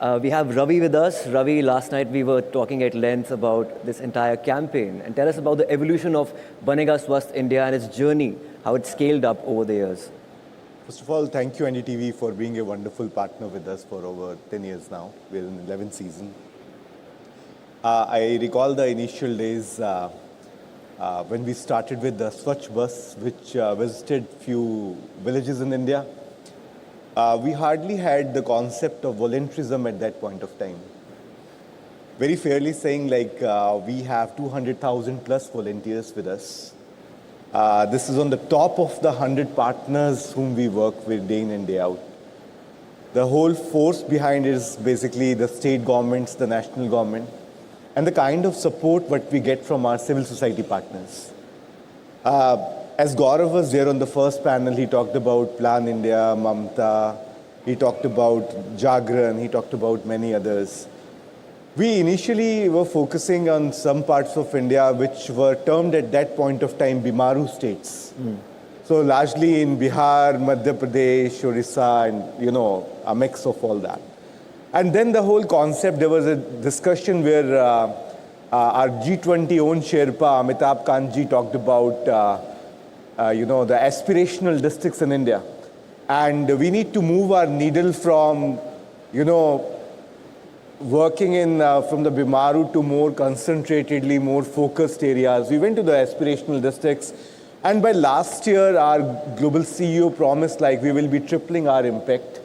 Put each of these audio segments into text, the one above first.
We have Ravi with us. Ravi, last night we were talking at length about this entire campaign. And tell us about the evolution of Banega Swasth India and its journey, how it scaled up over the years. First of all, thank you NDTV for being a wonderful partner with us for over 10 years now. We're in the 11th season. I recall the initial days when we started with the Swachh bus, which visited few villages in India. We hardly had the concept of volunteerism at that point of time. Very fairly saying, we have 200,000 plus volunteers with us. This is on the top of the 100 partners whom we work with day in and day out. The whole force behind it is basically the state governments, the national government, and the kind of support what we get from our civil society partners. As Gaurav was there on the first panel, he talked about Plan India, Mamta, he talked about Jagran, he talked about many others. We initially were focusing on some parts of India which were termed at that point of time Bimaru states. So largely in Bihar, Madhya Pradesh, Orissa, and a mix of all that. And then the whole concept, there was a discussion where our G20 own Sherpa, Amitabh Kanji, talked about the aspirational districts in India. And we need to move our needle from, working in from the Bimaru to more concentratedly, more focused areas. We went to the aspirational districts. And by last year, our global CEO promised we will be tripling our impact.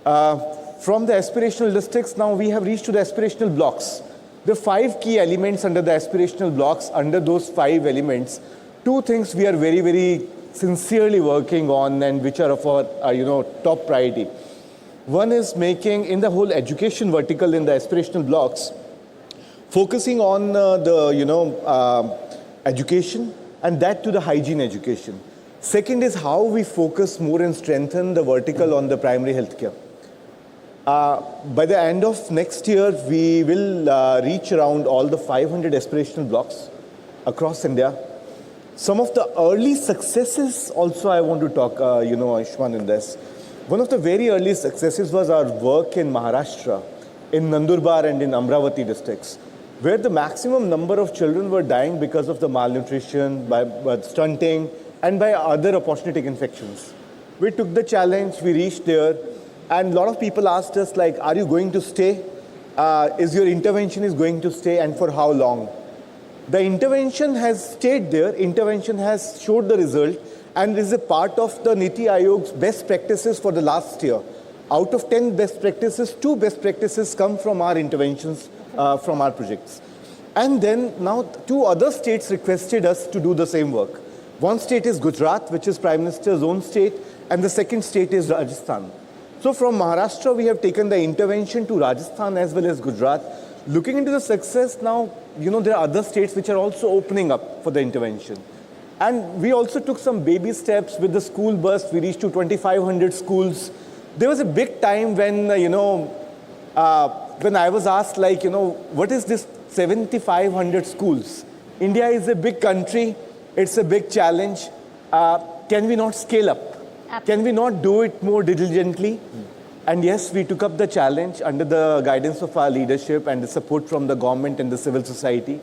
From the aspirational districts, now we have reached to the aspirational blocks. The 5 key elements under the aspirational blocks, under those 5 elements, 2 things we are very, very sincerely working on and which are of our, top priority. One is making, in the whole education vertical in the aspirational blocks, focusing on education and that to the hygiene education. Second is how we focus more and strengthen the vertical on the primary healthcare. By the end of next year, we will reach around all the 500 aspirational blocks across India. Some of the early successes also I want to talk, Ayushmann, in this. One of the very early successes was our work in Maharashtra, in Nandurbar and in Amravati districts, where the maximum number of children were dying because of the malnutrition, by stunting, and by other opportunistic infections. We took the challenge, we reached there, and a lot of people asked us, are you going to stay? Is your intervention is going to stay, and for how long? The intervention has stayed there, intervention has showed the result, and is a part of the NITI Aayog's best practices for the last year. Out of 10 best practices, 2 best practices come from our interventions, from our projects. And then now 2 other states requested us to do the same work. One state is Gujarat, which is Prime Minister's own state, and the second state is Rajasthan. So from Maharashtra, we have taken the intervention to Rajasthan as well as Gujarat. Looking into the success now, there are other states which are also opening up for the intervention. And we also took some baby steps with the school bus. We reached to 2,500 schools. There was a big time when, when I was asked, what is this 7,500 schools? India is a big country. It's a big challenge. Can we not scale up? Absolutely. Can we not do it more diligently? And yes, we took up the challenge under the guidance of our leadership and the support from the government and the civil society.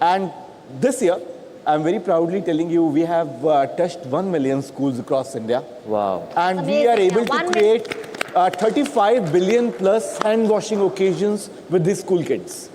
And this year, I'm very proudly telling you, we have touched 1 million schools across India. Wow. And amazing. We are able to create 35 billion plus hand washing occasions with these school kids.